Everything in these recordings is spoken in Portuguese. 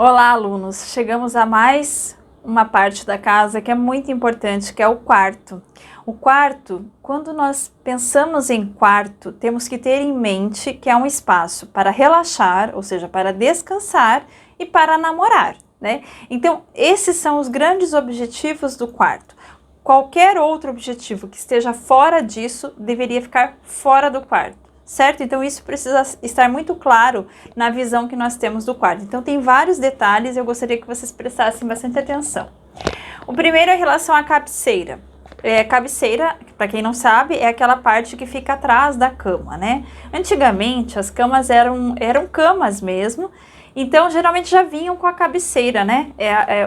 Olá, alunos! Chegamos a mais uma parte da casa que é muito importante, que é o quarto. O quarto, quando nós pensamos em quarto, temos que ter em mente que é um espaço para relaxar, ou seja, para descansar e para namorar, né? Então, esses são os grandes objetivos do quarto. Qualquer outro objetivo que esteja fora disso deveria ficar fora do quarto. Certo? Então isso precisa estar muito claro na visão que nós temos do quarto. Então tem vários detalhes e eu gostaria que vocês prestassem bastante atenção. O primeiro é em relação à cabeceira. Cabeceira, para quem não sabe, é aquela parte que fica atrás da cama, né? Antigamente as camas eram camas mesmo, então geralmente já vinham com a cabeceira, né?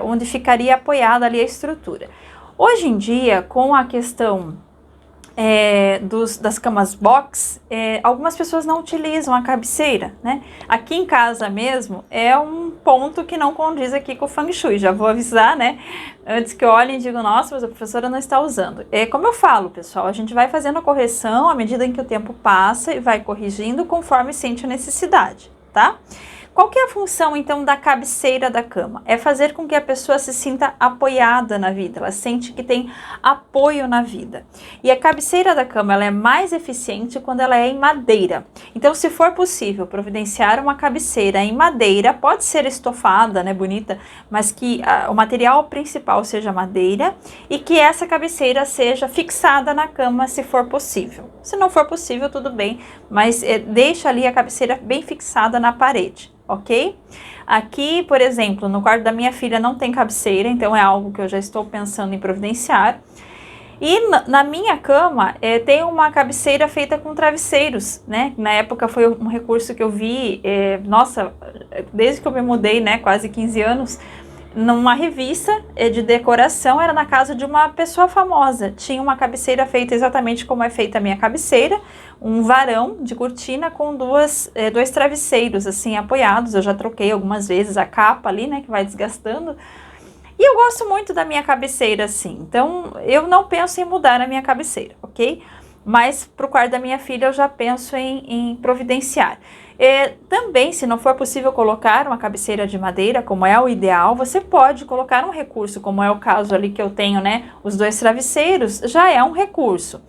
Onde ficaria apoiada ali a estrutura. Hoje em dia, com a questão das camas box, algumas pessoas não utilizam a cabeceira, né? Aqui em casa mesmo é um ponto que não condiz aqui com o Feng Shui, já vou avisar, né? Antes que olhem e digam, nossa, mas a professora não está usando. Como eu falo, pessoal, a gente vai fazendo a correção à medida em que o tempo passa e vai corrigindo conforme sente a necessidade, tá? Qual que é a função, então, da cabeceira da cama? É fazer com que a pessoa se sinta apoiada na vida, ela sente que tem apoio na vida. E a cabeceira da cama, ela é mais eficiente quando ela é em madeira. Então, se for possível providenciar uma cabeceira em madeira, pode ser estofada, né, bonita, mas que o material principal seja madeira e que essa cabeceira seja fixada na cama, se for possível. Se não for possível, tudo bem, mas deixa ali a cabeceira bem fixada na parede. Ok? Aqui, por exemplo, no quarto da minha filha não tem cabeceira, então é algo que eu já estou pensando em providenciar. E na minha cama tem uma cabeceira feita com travesseiros, né? Na época foi um recurso que eu vi, nossa, desde que eu me mudei, né, quase 15 anos, numa revista de decoração, era na casa de uma pessoa famosa. Tinha uma cabeceira feita exatamente como é feita a minha cabeceira, um varão de cortina com dois travesseiros assim apoiados. Eu já troquei algumas vezes a capa ali, né, que vai desgastando. E eu gosto muito da minha cabeceira assim, então eu não penso em mudar a minha cabeceira, ok? Mas para o quarto da minha filha eu já penso em providenciar. Também, se não for possível colocar uma cabeceira de madeira, como é o ideal, você pode colocar um recurso, como é o caso ali que eu tenho, né? Os dois travesseiros, já é um recurso.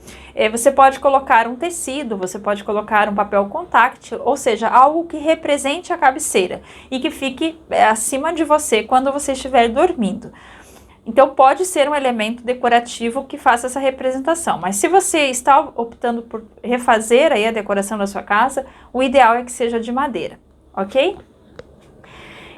Você pode colocar um tecido, você pode colocar um papel contact, ou seja, algo que represente a cabeceira e que fique acima de você quando você estiver dormindo. Então pode ser um elemento decorativo que faça essa representação, mas se você está optando por refazer aí a decoração da sua casa, o ideal é que seja de madeira, ok?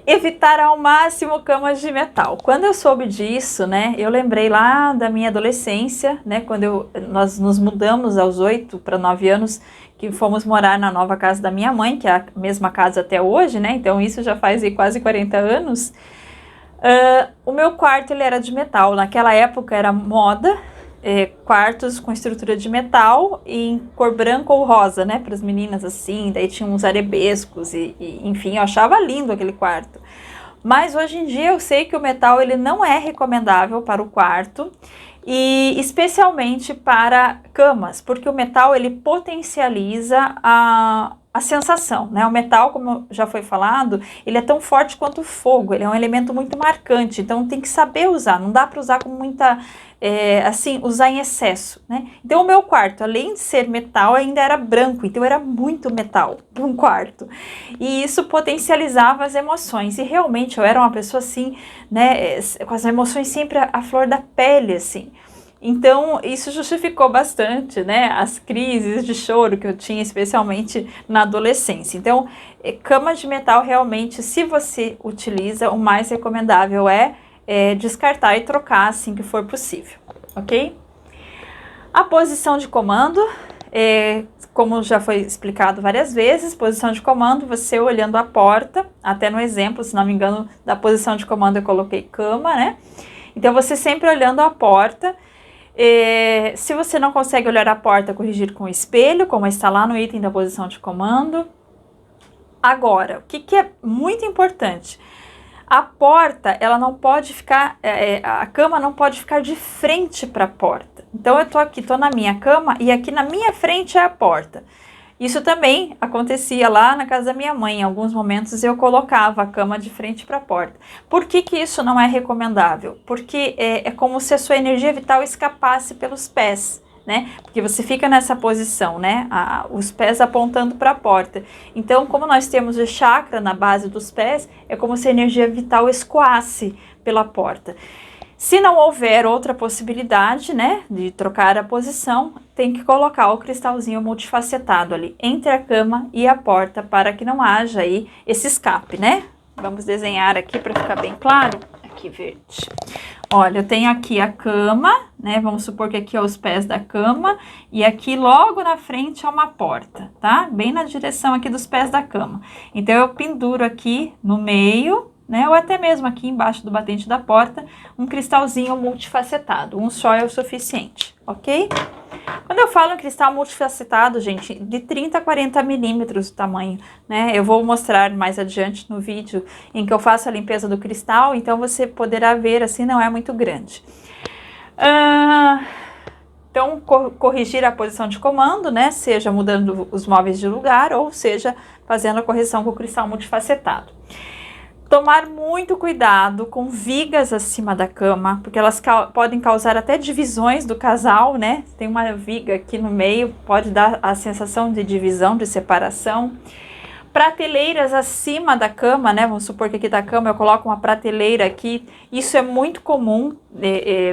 Evitar ao máximo camas de metal. Quando eu soube disso, né, eu lembrei lá da minha adolescência, né, quando nós nos mudamos aos 8 para 9 anos, que fomos morar na nova casa da minha mãe, que é a mesma casa até hoje, né, então isso já faz aí quase 40 anos. O meu quarto ele era de metal, naquela época era moda, quartos com estrutura de metal em cor branca ou rosa, né, para as meninas assim, daí tinha uns arabescos enfim, eu achava lindo aquele quarto. Mas hoje em dia eu sei que o metal ele não é recomendável para o quarto e especialmente para camas, porque o metal ele potencializa a sensação, né? O metal, como já foi falado, ele é tão forte quanto o fogo, ele é um elemento muito marcante, então tem que saber usar, não dá para usar com muita, assim, usar em excesso, né? Então o meu quarto, além de ser metal, ainda era branco, então era muito metal para um quarto, e isso potencializava as emoções, e realmente eu era uma pessoa assim, né, com as emoções sempre à flor da pele, assim. Então, isso justificou bastante, né, as crises de choro que eu tinha, especialmente na adolescência. Então, cama de metal, realmente, se você utiliza, o mais recomendável é descartar e trocar assim que for possível, ok? A posição de comando, como já foi explicado várias vezes, posição de comando, você olhando a porta, até no exemplo, se não me engano, da posição de comando eu coloquei cama, né? Então, você sempre olhando a porta. Se você não consegue olhar a porta, corrigir com o espelho, como está lá no item da posição de comando. Agora, o que é muito importante? A porta, ela não pode ficar, a cama não pode ficar de frente para a porta. Então, eu tô aqui, tô na minha cama e aqui na minha frente é a porta. Isso também acontecia lá na casa da minha mãe. Em alguns momentos eu colocava a cama de frente para a porta. Por que que isso não é recomendável? Porque é como se a sua energia vital escapasse pelos pés, né? Porque você fica nessa posição, né? Os pés apontando para a porta. Então, como nós temos o chakra na base dos pés, é como se a energia vital escoasse pela porta. Se não houver outra possibilidade, né, de trocar a posição, tem que colocar o cristalzinho multifacetado ali entre a cama e a porta para que não haja aí esse escape, né? Vamos desenhar aqui para ficar bem claro. Aqui verde. Olha, eu tenho aqui a cama, né? Vamos supor que aqui é os pés da cama e aqui logo na frente é uma porta, tá? Bem na direção aqui dos pés da cama. Então eu penduro aqui no meio, né, ou até mesmo aqui embaixo do batente da porta, um cristalzinho multifacetado. Um só é o suficiente, ok? Quando eu falo em cristal multifacetado, gente, de 30 a 40 milímetros o tamanho, né? Eu vou mostrar mais adiante no vídeo em que eu faço a limpeza do cristal, então você poderá ver, assim, não é muito grande. Então, corrigir a posição de comando, né? Seja mudando os móveis de lugar ou seja fazendo a correção com o cristal multifacetado. Tomar muito cuidado com vigas acima da cama, porque elas podem causar até divisões do casal, né? Tem uma viga aqui no meio, pode dar a sensação de divisão, de separação. Prateleiras acima da cama, né? Vamos supor que aqui da cama eu coloco uma prateleira aqui. Isso é muito comum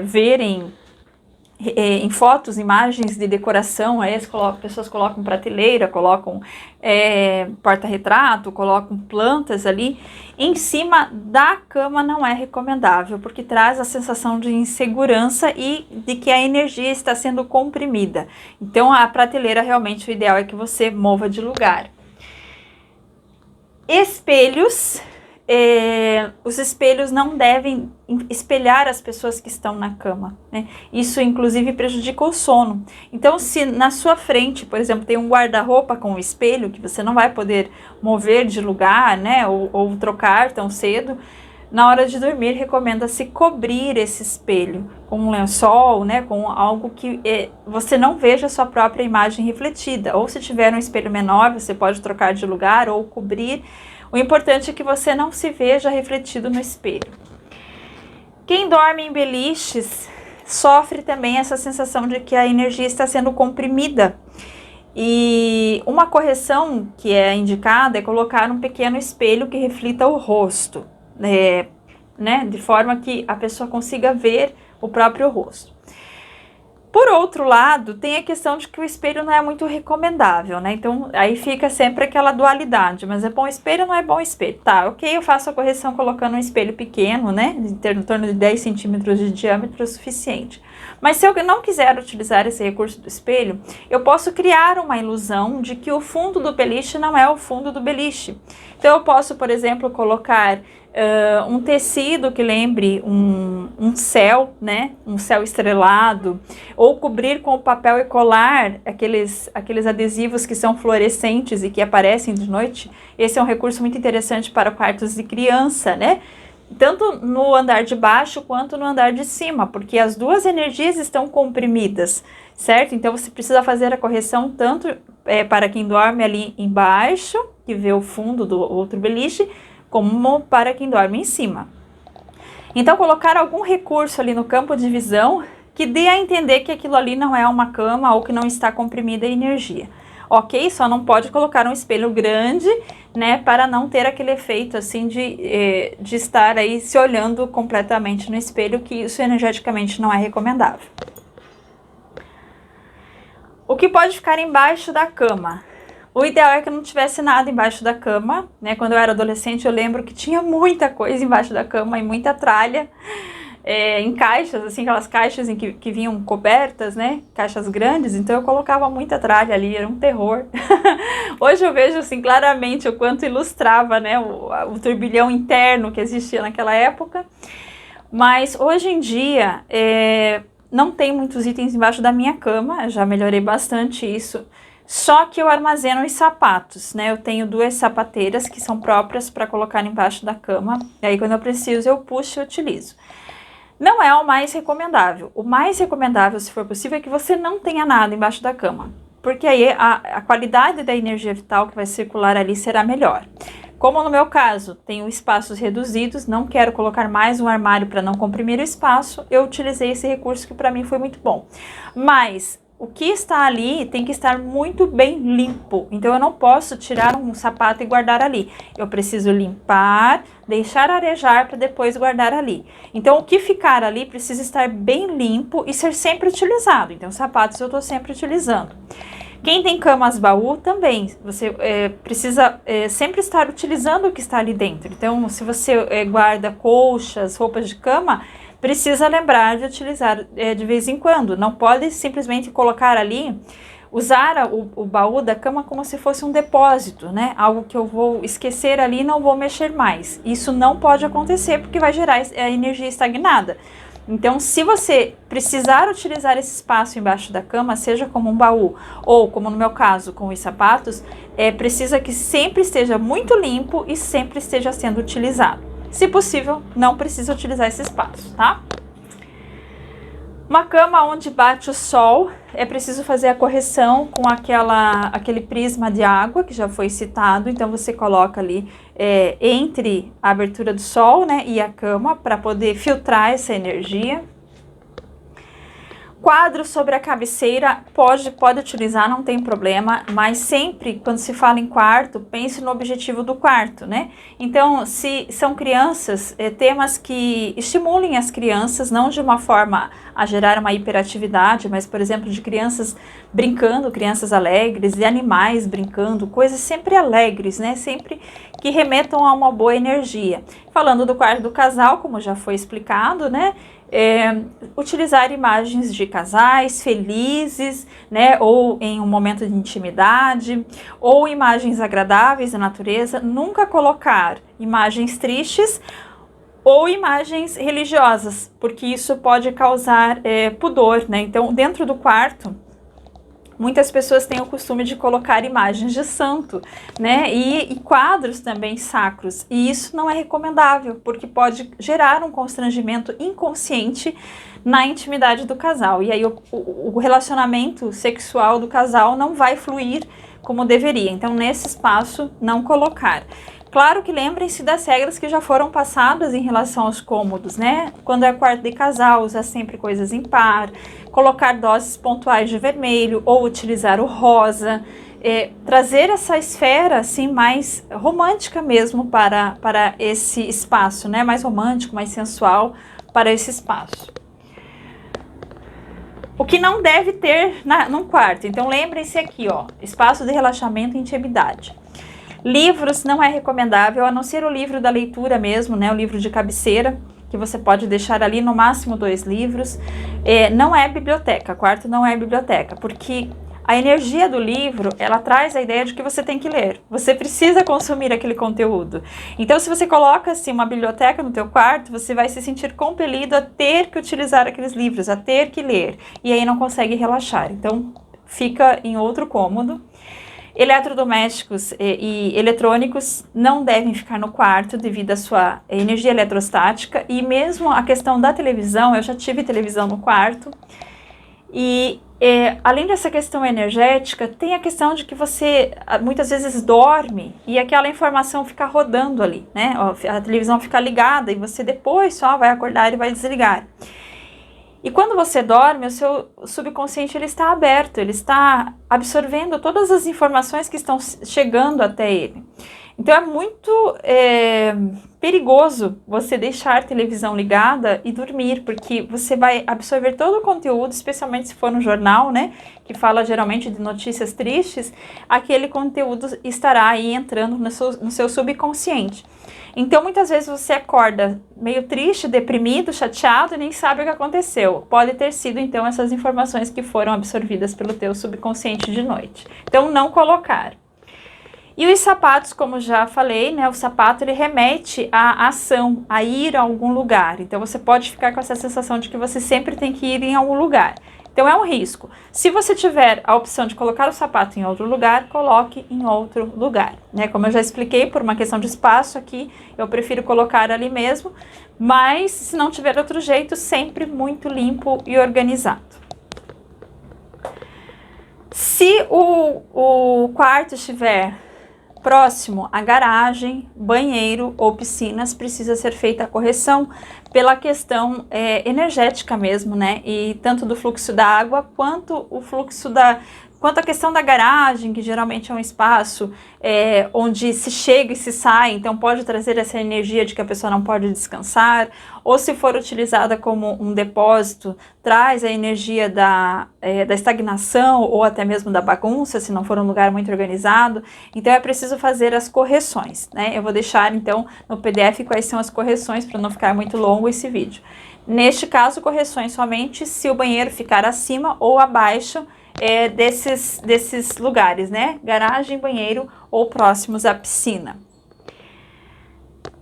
verem em fotos, imagens de decoração, aí as pessoas colocam prateleira, colocam porta-retrato, colocam plantas ali. Em cima da cama não é recomendável, porque traz a sensação de insegurança e de que a energia está sendo comprimida. Então a prateleira realmente o ideal é que você mova de lugar. Espelhos. Os espelhos não devem espelhar as pessoas que estão na cama, né? Isso inclusive prejudica o sono. Então, se na sua frente, por exemplo, tem um guarda-roupa com um espelho que você não vai poder mover de lugar, né? Ou trocar tão cedo, na hora de dormir recomenda-se cobrir esse espelho com um lençol, né? Com algo que você não veja a sua própria imagem refletida. Ou se tiver um espelho menor, você pode trocar de lugar ou cobrir. O importante é que você não se veja refletido no espelho. Quem dorme em beliches sofre também essa sensação de que a energia está sendo comprimida. E uma correção que é indicada é colocar um pequeno espelho que reflita o rosto, né, de forma que a pessoa consiga ver o próprio rosto. Por outro lado, tem a questão de que o espelho não é muito recomendável, né? Então, aí fica sempre aquela dualidade, mas é bom espelho ou não é bom espelho? Tá, ok, eu faço a correção colocando um espelho pequeno, né? Em torno de 10 centímetros de diâmetro é suficiente. Mas se eu não quiser utilizar esse recurso do espelho, eu posso criar uma ilusão de que o fundo do beliche não é o fundo do beliche. Então, eu posso, por exemplo, colocar um tecido que lembre um céu, né? Um céu estrelado, ou cobrir com o papel e colar aqueles adesivos que são fluorescentes e que aparecem de noite. Esse é um recurso muito interessante para quartos de criança, né? Tanto no andar de baixo quanto no andar de cima, porque as duas energias estão comprimidas, certo? Então você precisa fazer a correção tanto para quem dorme ali embaixo, que vê o fundo do outro beliche, como para quem dorme em cima. Então colocar algum recurso ali no campo de visão que dê a entender que aquilo ali não é uma cama ou que não está comprimida a energia. Ok? Só não pode colocar um espelho grande, né, para não ter aquele efeito assim de estar aí se olhando completamente no espelho, que isso energeticamente não é recomendável. O que pode ficar embaixo da cama? O ideal é que não tivesse nada embaixo da cama, né? Quando eu era adolescente eu lembro que tinha muita coisa embaixo da cama e muita tralha. Em caixas, assim, aquelas caixas em que vinham cobertas, né, caixas grandes, então eu colocava muita tralha ali, era um terror. Hoje eu vejo, assim, claramente o quanto ilustrava, né, o turbilhão interno que existia naquela época, mas hoje em dia não tem muitos itens embaixo da minha cama, já melhorei bastante isso, só que eu armazeno os sapatos, né, eu tenho 2 sapateiras que são próprias para colocar embaixo da cama, e aí quando eu preciso eu puxo e utilizo. Não é o mais recomendável. O mais recomendável, se for possível, é que você não tenha nada embaixo da cama. porque aí a qualidade da energia vital que vai circular ali será melhor. Como no meu caso, tenho espaços reduzidos, não quero colocar mais um armário para não comprimir o espaço, eu utilizei esse recurso que para mim foi muito bom. Mas o que está ali tem que estar muito bem limpo, então eu não posso tirar um sapato e guardar ali. Eu preciso limpar, deixar arejar para depois guardar ali. Então o que ficar ali precisa estar bem limpo e ser sempre utilizado. Então sapatos eu estou sempre utilizando. Quem tem camas baú também, você precisa sempre estar utilizando o que está ali dentro. Então, se você guarda colchas, roupas de cama, precisa lembrar de utilizar de vez em quando. Não pode simplesmente colocar ali, usar o baú da cama como se fosse um depósito, né? Algo que eu vou esquecer ali e não vou mexer mais. Isso não pode acontecer porque vai gerar a energia estagnada. Então, se você precisar utilizar esse espaço embaixo da cama, seja como um baú ou, como no meu caso, com os sapatos, precisa que sempre esteja muito limpo e sempre esteja sendo utilizado. Se possível, não precisa utilizar esse espaço, tá? Uma cama onde bate o sol, é preciso fazer a correção com aquele prisma de água que já foi citado. Então você coloca ali entre a abertura do sol, né, e a cama para poder filtrar essa energia. Quadro sobre a cabeceira pode utilizar, não tem problema, mas sempre quando se fala em quarto, pense no objetivo do quarto, né? Então, se são crianças, temas que estimulem as crianças, não de uma forma a gerar uma hiperatividade, mas, por exemplo, de crianças brincando, crianças alegres, de animais brincando, coisas sempre alegres, né? Sempre que remetam a uma boa energia. Falando do quarto do casal, como já foi explicado, né? Utilizar imagens de casais felizes, né, ou em um momento de intimidade, ou imagens agradáveis da natureza, nunca colocar imagens tristes ou imagens religiosas, porque isso pode causar pudor, né? Então, dentro do quarto, muitas pessoas têm o costume de colocar imagens de santo, né? E quadros também sacros. E isso não é recomendável, porque pode gerar um constrangimento inconsciente na intimidade do casal. E aí o relacionamento sexual do casal não vai fluir como deveria. Então, nesse espaço, não colocar. Claro que lembrem-se das regras que já foram passadas em relação aos cômodos, né? Quando é quarto de casal, usar sempre coisas em par, colocar doses pontuais de vermelho ou utilizar o rosa, trazer essa esfera assim mais romântica mesmo para esse espaço, né? Mais romântico, mais sensual para esse espaço. O que não deve ter num quarto. Então lembrem-se aqui, ó, espaço de relaxamento e intimidade. Livros não é recomendável, a não ser o livro da leitura mesmo, né? O livro de cabeceira, que você pode deixar ali no máximo 2 livros. Não é biblioteca, quarto não é biblioteca, porque a energia do livro, ela traz a ideia de que você tem que ler. Você precisa consumir aquele conteúdo. Então, se você coloca assim uma biblioteca no teu quarto, você vai se sentir compelido a ter que utilizar aqueles livros, a ter que ler. E aí não consegue relaxar. Então, fica em outro cômodo. Eletrodomésticos e eletrônicos não devem ficar no quarto devido à sua energia eletrostática, e mesmo a questão da televisão, eu já tive televisão no quarto, e além dessa questão energética, tem a questão de que você muitas vezes dorme e aquela informação fica rodando ali, né? A televisão fica ligada e você depois só vai acordar e vai desligar. E quando você dorme, o seu subconsciente ele está aberto, ele está absorvendo todas as informações que estão chegando até ele. Então é muito perigoso você deixar a televisão ligada e dormir, porque você vai absorver todo o conteúdo, especialmente se for no jornal, né, que fala geralmente de notícias tristes, aquele conteúdo estará aí entrando no seu subconsciente. Então, muitas vezes você acorda meio triste, deprimido, chateado e nem sabe o que aconteceu. Pode ter sido, então, essas informações que foram absorvidas pelo teu subconsciente de noite. Então, não colocar. E os sapatos, como já falei, né, o sapato ele remete à ação, a ir a algum lugar. Então, você pode ficar com essa sensação de que você sempre tem que ir em algum lugar. Então, é um risco. Se você tiver a opção de colocar o sapato em outro lugar, coloque em outro lugar, né? Como eu já expliquei, por uma questão de espaço aqui, eu prefiro colocar ali mesmo, mas se não tiver outro jeito, sempre muito limpo e organizado. Se o quarto estiver próximo à garagem, banheiro ou piscinas, precisa ser feita a correção pela questão energética mesmo, né? E tanto do fluxo da água quanto o fluxo quanto a questão da garagem, que geralmente é um espaço onde se chega e se sai, então pode trazer essa energia de que a pessoa não pode descansar, ou se for utilizada como um depósito, traz a energia da estagnação ou até mesmo da bagunça, se não for um lugar muito organizado. Então é preciso fazer as correções, né? Eu vou deixar então no PDF quais são as correções para não ficar muito longo esse vídeo. Neste caso, correções somente se o banheiro ficar acima ou abaixo desses lugares, né? Garagem, banheiro ou próximos à piscina.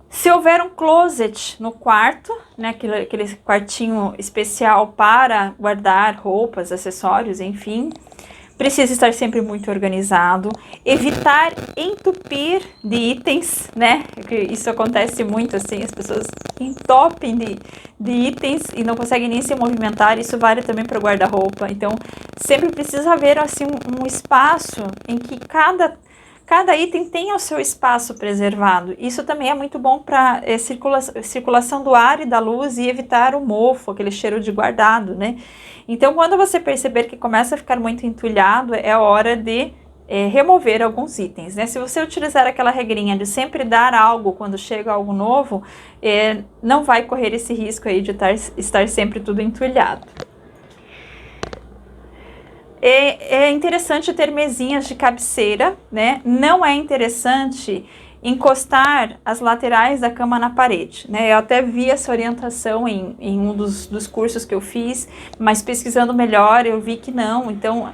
Se houver um closet no quarto, né, aquele quartinho especial para guardar roupas, acessórios, enfim, precisa estar sempre muito organizado. Evitar entupir de itens, né? Isso acontece muito, assim, as pessoas entopem de itens e não conseguem nem se movimentar. Isso vale também para o guarda-roupa. Então, sempre precisa haver, assim, um espaço em que cada item tenha o seu espaço preservado. Isso também é muito bom para circulação do ar e da luz e evitar o mofo, aquele cheiro de guardado, né? Então, quando você perceber que começa a ficar muito entulhado, é hora de remover alguns itens, né? Se você utilizar aquela regrinha de sempre dar algo quando chega algo novo, não vai correr esse risco aí de estar sempre tudo entulhado. É interessante ter mesinhas de cabeceira, né? Não é interessante encostar as laterais da cama na parede, né? Eu até vi essa orientação em um dos cursos que eu fiz, mas pesquisando melhor eu vi que não. Então,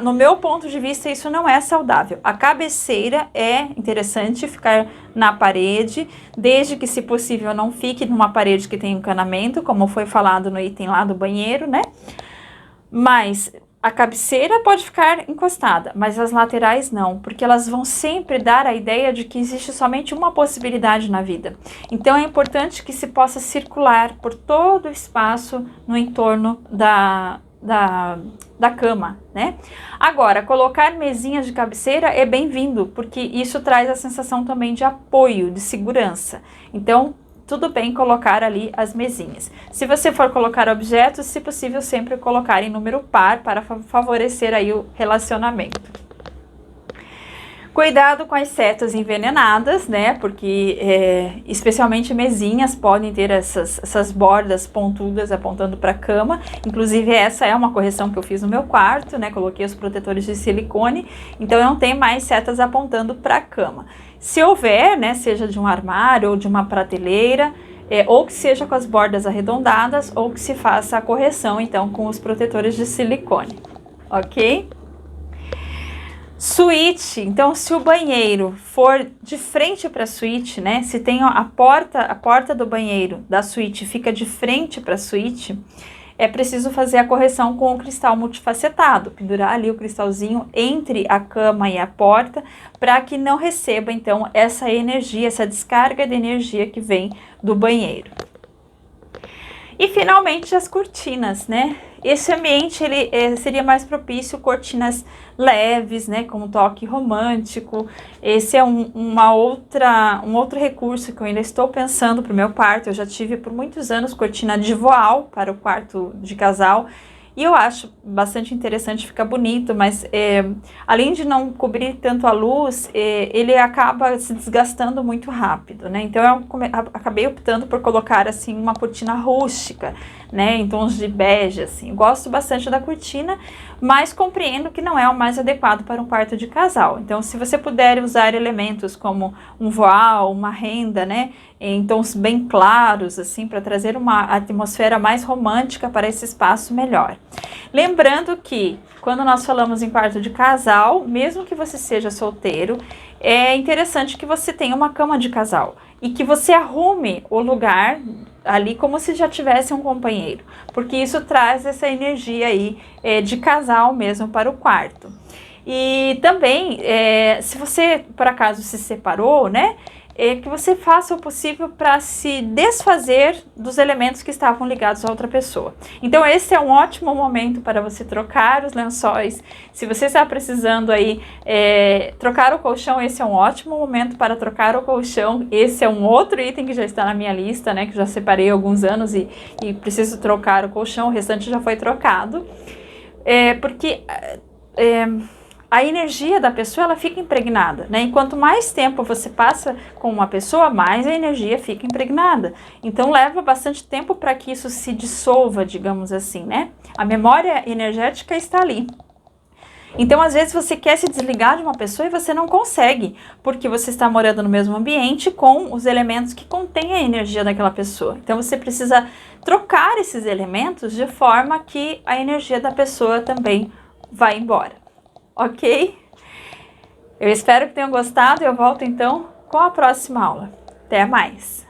no meu ponto de vista, isso não é saudável. A cabeceira é interessante ficar na parede, desde que, se possível, não fique numa parede que tem encanamento, como foi falado no item lá do banheiro, né? Mas a cabeceira pode ficar encostada, mas as laterais não, porque elas vão sempre dar a ideia de que existe somente uma possibilidade na vida. Então é importante que se possa circular por todo o espaço no entorno da cama, né? Agora, colocar mesinhas de cabeceira é bem-vindo, porque isso traz a sensação também de apoio, de segurança. Então, tudo bem colocar ali as mesinhas. Se você for colocar objetos, se possível, sempre colocar em número par para favorecer aí o relacionamento. Cuidado com as setas envenenadas, né? Porque especialmente mesinhas podem ter essas bordas pontudas apontando para a cama. Inclusive essa é uma correção que eu fiz no meu quarto, né? Coloquei os protetores de silicone, então eu não tenho mais setas apontando para a cama. Se houver, né, seja de um armário ou de uma prateleira, ou que seja com as bordas arredondadas, ou que se faça a correção, então, com os protetores de silicone, ok? Suíte, então, se o banheiro for de frente para a suíte, né, se tem a porta do banheiro da suíte fica de frente para a suíte, é preciso fazer a correção com o cristal multifacetado, pendurar ali o cristalzinho entre a cama e a porta, para que não receba, então, essa energia, essa descarga de energia que vem do banheiro. E, finalmente, as cortinas, né? Esse ambiente, ele seria mais propício cortinas leves, né? Com um toque romântico. Esse é um outro recurso que eu ainda estou pensando para o meu quarto. Eu já tive por muitos anos cortina de voal para o quarto de casal. E eu acho bastante interessante, fica bonito, mas além de não cobrir tanto a luz, ele acaba se desgastando muito rápido, né? Então eu acabei optando por colocar assim uma cortina rústica, né? Em tons de bege, assim. Gosto bastante da cortina, mas compreendo que não é o mais adequado para um quarto de casal. Então, se você puder usar elementos como um voal, uma renda, né? Em tons bem claros, assim, para trazer uma atmosfera mais romântica para esse espaço, melhor. Lembrando que, quando nós falamos em quarto de casal, mesmo que você seja solteiro, é interessante que você tenha uma cama de casal e que você arrume o lugar ali como se já tivesse um companheiro, porque isso traz essa energia aí de casal mesmo para o quarto. E também, se você por acaso se separou, né? é que você faça o possível para se desfazer dos elementos que estavam ligados a outra pessoa. Então esse é um ótimo momento para você trocar os lençóis. Se você está precisando aí trocar o colchão, esse é um ótimo momento para trocar o colchão. Esse é um outro item que já está na minha lista, né, que já separei há alguns anos e preciso trocar o colchão, o restante já foi trocado. Porque a energia da pessoa, ela fica impregnada, né? E quanto mais tempo você passa com uma pessoa, mais a energia fica impregnada. Então leva bastante tempo para que isso se dissolva, digamos assim, né? A memória energética está ali. Então, às vezes, você quer se desligar de uma pessoa e você não consegue, porque você está morando no mesmo ambiente com os elementos que contêm a energia daquela pessoa. Então, você precisa trocar esses elementos de forma que a energia da pessoa também vá embora. Ok? Eu espero que tenham gostado e eu volto então com a próxima aula. Até mais!